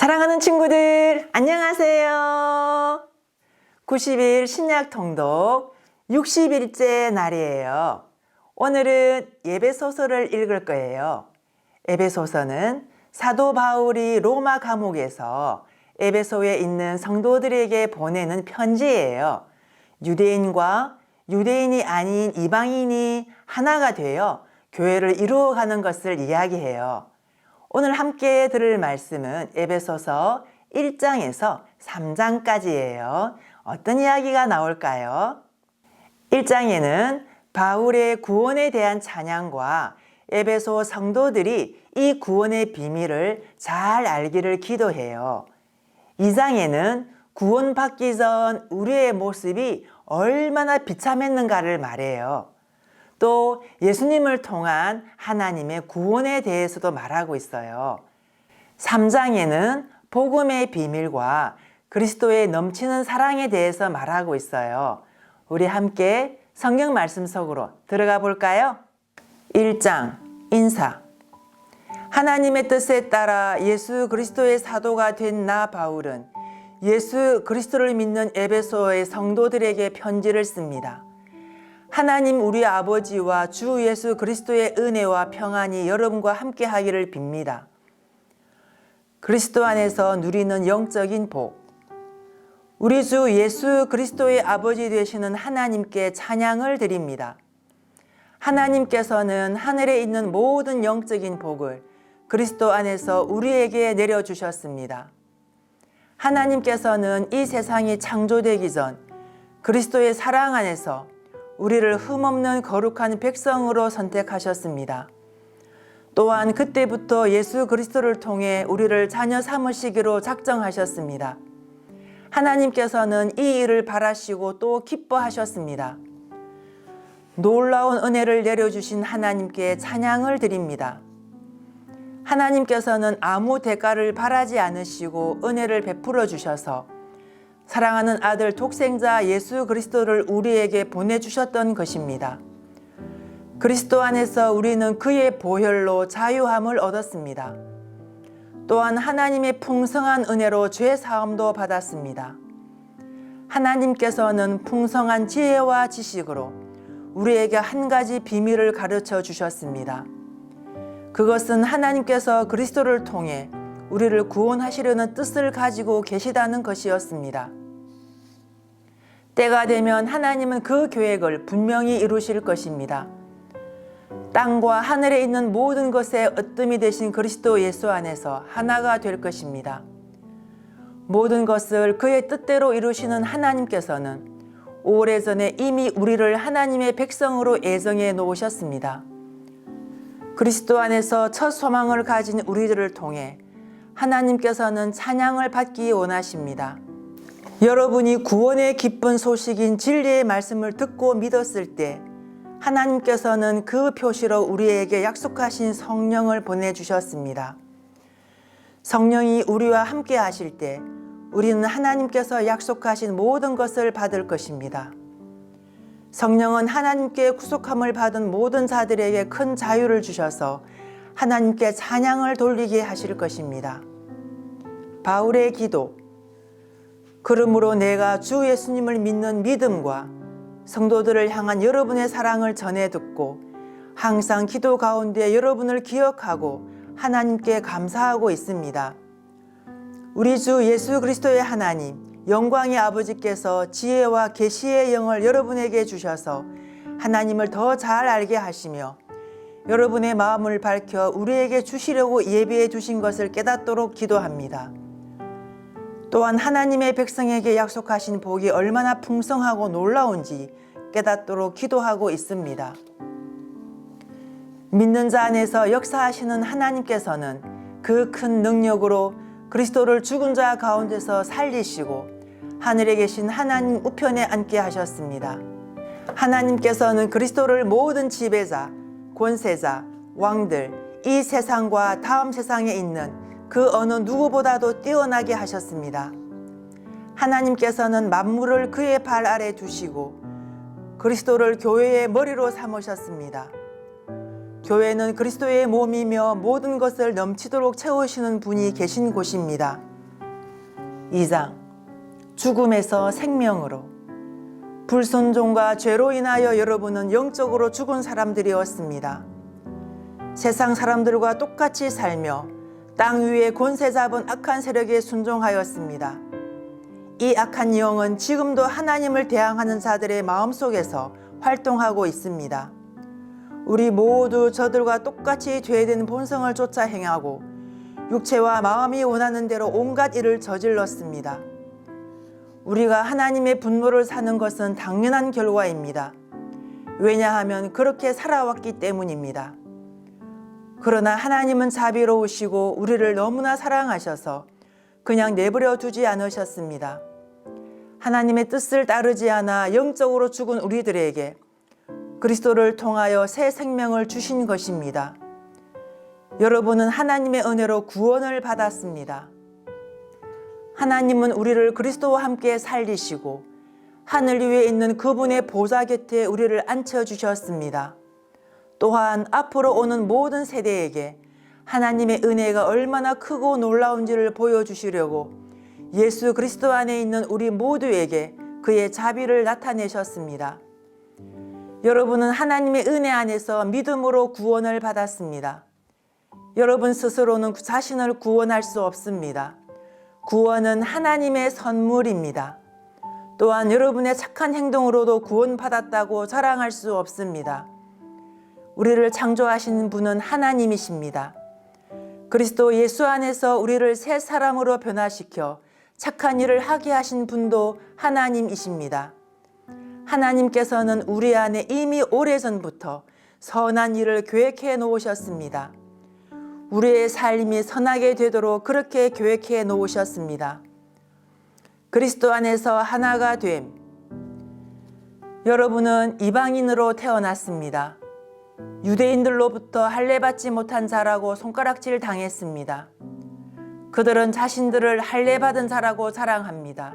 사랑하는 친구들, 안녕하세요. 90일 신약 통독 60일째 날이에요. 오늘은 에베소서를 읽을 거예요. 에베소서는 사도 바울이 로마 감옥에서 에베소에 있는 성도들에게 보내는 편지예요. 유대인과 유대인이 아닌 이방인이 하나가 되어 교회를 이루어가는 것을 이야기해요. 오늘 함께 들을 말씀은 에베소서 1장에서 3장까지예요. 어떤 이야기가 나올까요? 1장에는 바울의 구원에 대한 찬양과 에베소 성도들이 이 구원의 비밀을 잘 알기를 기도해요. 2장에는 구원받기 전 우리의 모습이 얼마나 비참했는가를 말해요. 또 예수님을 통한 하나님의 구원에 대해서도 말하고 있어요. 3장에는 복음의 비밀과 그리스도의 넘치는 사랑에 대해서 말하고 있어요. 우리 함께 성경 말씀 속으로 들어가 볼까요? 1장 인사. 하나님의 뜻에 따라 예수 그리스도의 사도가 된 나 바울은 예수 그리스도를 믿는 에베소의 성도들에게 편지를 씁니다. 하나님 우리 아버지와 주 예수 그리스도의 은혜와 평안이 여러분과 함께 하기를 빕니다. 그리스도 안에서 누리는 영적인 복. 우리 주 예수 그리스도의 아버지 되시는 하나님께 찬양을 드립니다. 하나님께서는 하늘에 있는 모든 영적인 복을 그리스도 안에서 우리에게 내려주셨습니다. 하나님께서는 이 세상이 창조되기 전 그리스도의 사랑 안에서 우리를 흠없는 거룩한 백성으로 선택하셨습니다. 또한 그때부터 예수 그리스도를 통해 우리를 자녀 삼으시기로 작정하셨습니다. 하나님께서는 이 일을 바라시고 또 기뻐하셨습니다. 놀라운 은혜를 내려주신 하나님께 찬양을 드립니다. 하나님께서는 아무 대가를 바라지 않으시고 은혜를 베풀어 주셔서 사랑하는 아들 독생자 예수 그리스도를 우리에게 보내주셨던 것입니다. 그리스도 안에서 우리는 그의 보혈로 자유함을 얻었습니다. 또한 하나님의 풍성한 은혜로 죄 사함도 받았습니다. 하나님께서는 풍성한 지혜와 지식으로 우리에게 한 가지 비밀을 가르쳐 주셨습니다. 그것은 하나님께서 그리스도를 통해 우리를 구원하시려는 뜻을 가지고 계시다는 것이었습니다. 때가 되면 하나님은 그 계획을 분명히 이루실 것입니다. 땅과 하늘에 있는 모든 것의 으뜸이 되신 그리스도 예수 안에서 하나가 될 것입니다. 모든 것을 그의 뜻대로 이루시는 하나님께서는 오래전에 이미 우리를 하나님의 백성으로 예정해 놓으셨습니다. 그리스도 안에서 첫 소망을 가진 우리들을 통해 하나님께서는 찬양을 받기 원하십니다. 여러분이 구원의 기쁜 소식인 진리의 말씀을 듣고 믿었을 때 하나님께서는 그 표시로 우리에게 약속하신 성령을 보내주셨습니다. 성령이 우리와 함께 하실 때 우리는 하나님께서 약속하신 모든 것을 받을 것입니다. 성령은 하나님께 구속함을 받은 모든 자들에게 큰 자유를 주셔서 하나님께 찬양을 돌리게 하실 것입니다. 바울의 기도. 그러므로 내가 주 예수님을 믿는 믿음과 성도들을 향한 여러분의 사랑을 전해 듣고 항상 기도 가운데 여러분을 기억하고 하나님께 감사하고 있습니다. 우리 주 예수 그리스도의 하나님, 영광의 아버지께서 지혜와 계시의 영을 여러분에게 주셔서 하나님을 더 잘 알게 하시며 여러분의 마음을 밝혀 우리에게 주시려고 예비해 주신 것을 깨닫도록 기도합니다. 또한 하나님의 백성에게 약속하신 복이 얼마나 풍성하고 놀라운지 깨닫도록 기도하고 있습니다. 믿는 자 안에서 역사하시는 하나님께서는 그 큰 능력으로 그리스도를 죽은 자 가운데서 살리시고 하늘에 계신 하나님 우편에 앉게 하셨습니다. 하나님께서는 그리스도를 모든 지배자, 권세자, 왕들, 이 세상과 다음 세상에 있는 그 어느 누구보다도 뛰어나게 하셨습니다. 하나님께서는 만물을 그의 발 아래 두시고 그리스도를 교회의 머리로 삼으셨습니다. 교회는 그리스도의 몸이며 모든 것을 넘치도록 채우시는 분이 계신 곳입니다. 2장 죽음에서 생명으로. 불순종과 죄로 인하여 여러분은 영적으로 죽은 사람들이었습니다. 세상 사람들과 똑같이 살며 땅 위에 권세 잡은 악한 세력에 순종하였습니다. 이 악한 영은 지금도 하나님을 대항하는 자들의 마음속에서 활동하고 있습니다. 우리 모두 저들과 똑같이 죄된 본성을 쫓아 행하고 육체와 마음이 원하는 대로 온갖 일을 저질렀습니다. 우리가 하나님의 분노를 사는 것은 당연한 결과입니다. 왜냐하면 그렇게 살아왔기 때문입니다. 그러나 하나님은 자비로우시고 우리를 너무나 사랑하셔서 그냥 내버려 두지 않으셨습니다. 하나님의 뜻을 따르지 않아 영적으로 죽은 우리들에게 그리스도를 통하여 새 생명을 주신 것입니다. 여러분은 하나님의 은혜로 구원을 받았습니다. 하나님은 우리를 그리스도와 함께 살리시고 하늘 위에 있는 그분의 보좌 곁에 우리를 앉혀주셨습니다. 또한 앞으로 오는 모든 세대에게 하나님의 은혜가 얼마나 크고 놀라운지를 보여주시려고 예수 그리스도 안에 있는 우리 모두에게 그의 자비를 나타내셨습니다. 여러분은 하나님의 은혜 안에서 믿음으로 구원을 받았습니다. 여러분 스스로는 자신을 구원할 수 없습니다. 구원은 하나님의 선물입니다. 또한 여러분의 착한 행동으로도 구원받았다고 자랑할 수 없습니다. 우리를 창조하신 분은 하나님이십니다. 그리스도 예수 안에서 우리를 새 사람으로 변화시켜 착한 일을 하게 하신 분도 하나님이십니다. 하나님께서는 우리 안에 이미 오래전부터 선한 일을 계획해 놓으셨습니다. 우리의 삶이 선하게 되도록 그렇게 계획해 놓으셨습니다. 그리스도 안에서 하나가 됨. 여러분은 이방인으로 태어났습니다. 유대인들로부터 할례받지 못한 자라고 손가락질 당했습니다. 그들은 자신들을 할례받은 자라고 자랑합니다.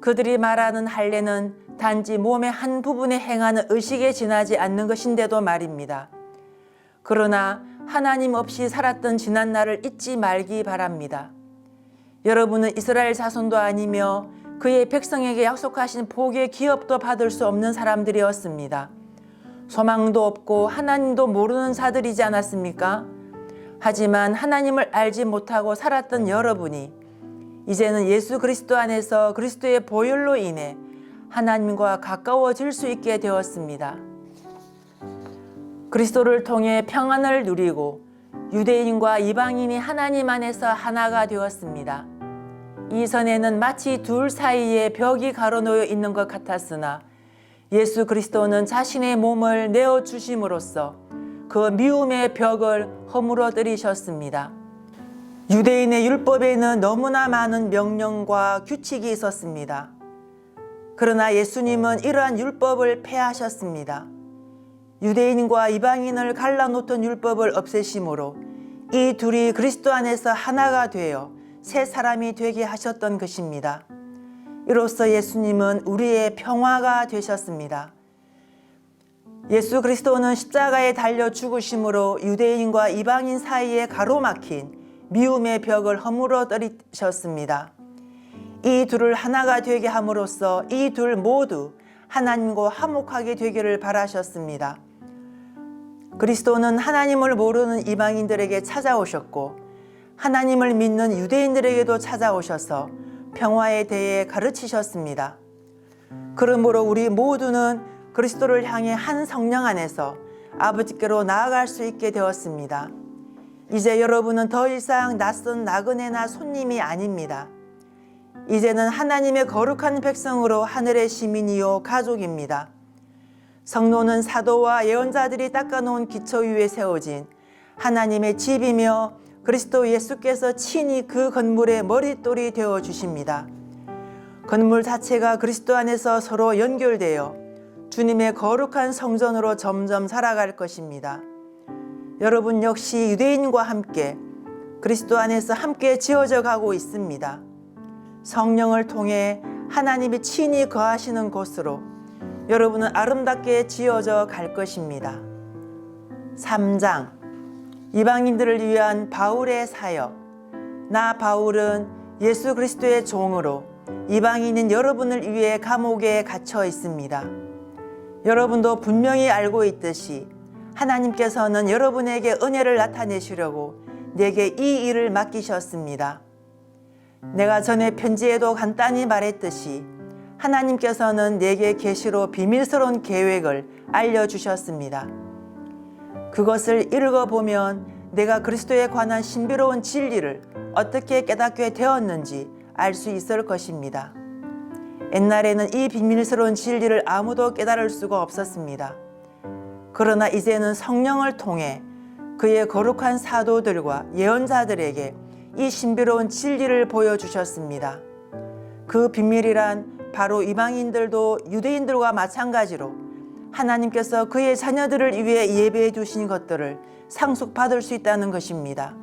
그들이 말하는 할례는 단지 몸의 한 부분에 행하는 의식에 지나지 않는 것인데도 말입니다. 그러나 하나님 없이 살았던 지난 날을 잊지 말기 바랍니다. 여러분은 이스라엘 자손도 아니며 그의 백성에게 약속하신 복의 기업도 받을 수 없는 사람들이었습니다. 소망도 없고 하나님도 모르는 자들이지 않았습니까? 하지만 하나님을 알지 못하고 살았던 여러분이 이제는 예수 그리스도 안에서 그리스도의 보혈로 인해 하나님과 가까워질 수 있게 되었습니다. 그리스도를 통해 평안을 누리고 유대인과 이방인이 하나님 안에서 하나가 되었습니다. 이전에는 마치 둘 사이에 벽이 가로놓여 있는 것 같았으나 예수 그리스도는 자신의 몸을 내어주심으로써 그 미움의 벽을 허물어뜨리셨습니다. 유대인의 율법에는 너무나 많은 명령과 규칙이 있었습니다. 그러나 예수님은 이러한 율법을 폐하셨습니다. 유대인과 이방인을 갈라놓던 율법을 없애심으로 이 둘이 그리스도 안에서 하나가 되어 새 사람이 되게 하셨던 것입니다. 이로써 예수님은 우리의 평화가 되셨습니다. 예수 그리스도는 십자가에 달려 죽으심으로 유대인과 이방인 사이에 가로막힌 미움의 벽을 허물어뜨리셨습니다. 이 둘을 하나가 되게 함으로써 이 둘 모두 하나님과 화목하게 되기를 바라셨습니다. 그리스도는 하나님을 모르는 이방인들에게 찾아오셨고 하나님을 믿는 유대인들에게도 찾아오셔서 평화에 대해 가르치셨습니다. 그러므로 우리 모두는 그리스도를 향해 한 성령 안에서 아버지께로 나아갈 수 있게 되었습니다. 이제 여러분은 더 이상 낯선 나그네나 손님이 아닙니다. 이제는 하나님의 거룩한 백성으로 하늘의 시민이요 가족입니다. 성도는 사도와 예언자들이 닦아놓은 기초 위에 세워진 하나님의 집이며 그리스도 예수께서 친히 그 건물의 머릿돌이 되어 주십니다. 건물 자체가 그리스도 안에서 서로 연결되어 주님의 거룩한 성전으로 점점 살아갈 것입니다. 여러분 역시 유대인과 함께 그리스도 안에서 함께 지어져 가고 있습니다. 성령을 통해 하나님이 친히 거하시는 곳으로 여러분은 아름답게 지어져 갈 것입니다. 3장 이방인들을 위한 바울의 사역. 나 바울은 예수 그리스도의 종으로 이방인인 여러분을 위해 감옥에 갇혀 있습니다. 여러분도 분명히 알고 있듯이 하나님께서는 여러분에게 은혜를 나타내시려고 내게 이 일을 맡기셨습니다. 내가 전에 편지에도 간단히 말했듯이 하나님께서는 내게 계시로 비밀스러운 계획을 알려주셨습니다. 그것을 읽어보면 내가 그리스도에 관한 신비로운 진리를 어떻게 깨닫게 되었는지 알 수 있을 것입니다. 옛날에는 이 비밀스러운 진리를 아무도 깨달을 수가 없었습니다. 그러나 이제는 성령을 통해 그의 거룩한 사도들과 예언자들에게 이 신비로운 진리를 보여주셨습니다. 그 비밀이란 바로 이방인들도 유대인들과 마찬가지로 하나님께서 그의 자녀들을 위해 예배해 두신 것들을 상속받을 수 있다는 것입니다.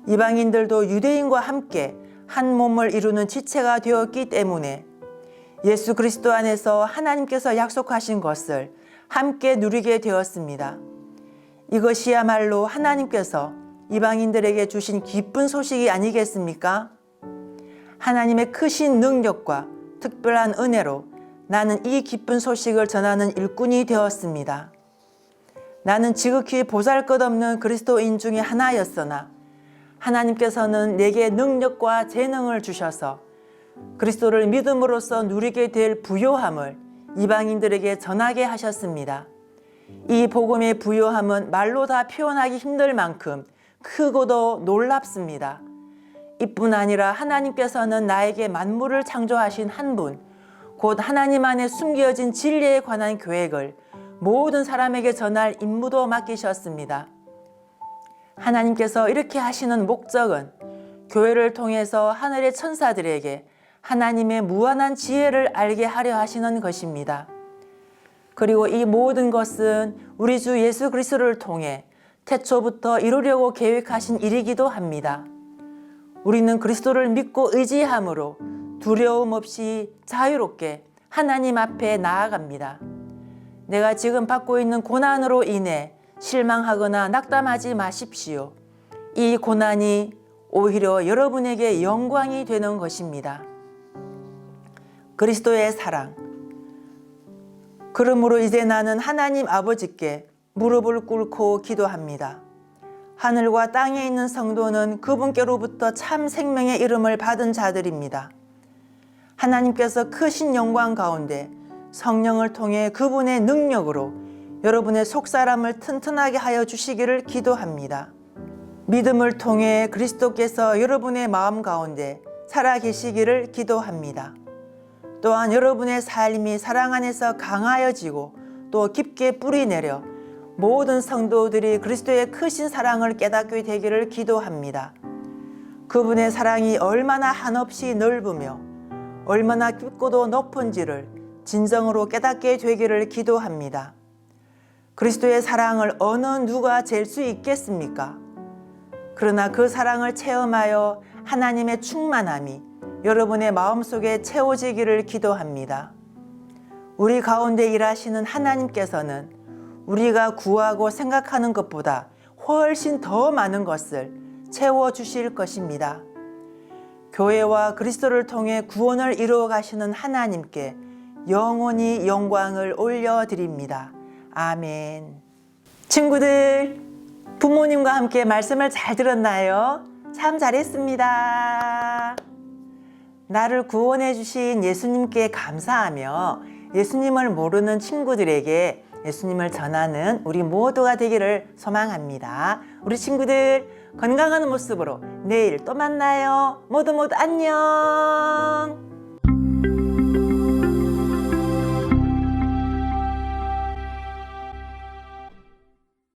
이방인들도 유대인과 함께 한 몸을 이루는 지체가 되었기 때문에 예수 그리스도 안에서 하나님께서 약속하신 것을 함께 누리게 되었습니다. 이것이야말로 하나님께서 이방인들에게 주신 기쁜 소식이 아니겠습니까? 하나님의 크신 능력과 특별한 은혜로 나는 이 기쁜 소식을 전하는 일꾼이 되었습니다. 나는 지극히 보잘것없는 그리스도인 중에 하나였으나 하나님께서는 내게 능력과 재능을 주셔서 그리스도를 믿음으로써 누리게 될 부요함을 이방인들에게 전하게 하셨습니다. 이 복음의 부요함은 말로 다 표현하기 힘들 만큼 크고도 놀랍습니다. 이뿐 아니라 하나님께서는 나에게 만물을 창조하신 한 분, 곧 하나님 안에 숨겨진 진리에 관한 계획을 모든 사람에게 전할 임무도 맡기셨습니다. 하나님께서 이렇게 하시는 목적은 교회를 통해서 하늘의 천사들에게 하나님의 무한한 지혜를 알게 하려 하시는 것입니다. 그리고 이 모든 것은 우리 주 예수 그리스도를 통해 태초부터 이루려고 계획하신 일이기도 합니다. 우리는 그리스도를 믿고 의지함으로 두려움 없이 자유롭게 하나님 앞에 나아갑니다. 내가 지금 받고 있는 고난으로 인해 실망하거나 낙담하지 마십시오. 이 고난이 오히려 여러분에게 영광이 되는 것입니다. 그리스도의 사랑. 그러므로 이제 나는 하나님 아버지께 무릎을 꿇고 기도합니다. 하늘과 땅에 있는 성도는 그분께로부터 참 생명의 이름을 받은 자들입니다. 하나님께서 크신 영광 가운데 성령을 통해 그분의 능력으로 여러분의 속사람을 튼튼하게 하여 주시기를 기도합니다. 믿음을 통해 그리스도께서 여러분의 마음 가운데 살아계시기를 기도합니다. 또한 여러분의 삶이 사랑 안에서 강하여지고 또 깊게 뿌리내려 모든 성도들이 그리스도의 크신 사랑을 깨닫게 되기를 기도합니다. 그분의 사랑이 얼마나 한없이 넓으며 얼마나 깊고도 높은지를 진정으로 깨닫게 되기를 기도합니다. 그리스도의 사랑을 어느 누가 잴 수 있겠습니까? 그러나 그 사랑을 체험하여 하나님의 충만함이 여러분의 마음속에 채워지기를 기도합니다. 우리 가운데 일하시는 하나님께서는 우리가 구하고 생각하는 것보다 훨씬 더 많은 것을 채워주실 것입니다. 교회와 그리스도를 통해 구원을 이루어 가시는 하나님께 영원히 영광을 올려드립니다. 아멘. 친구들, 부모님과 함께 말씀을 잘 들었나요? 참 잘했습니다. 나를 구원해 주신 예수님께 감사하며 예수님을 모르는 친구들에게 예수님을 전하는 우리 모두가 되기를 소망합니다. 우리 친구들 건강한 모습으로 내일 또 만나요. 모두 안녕.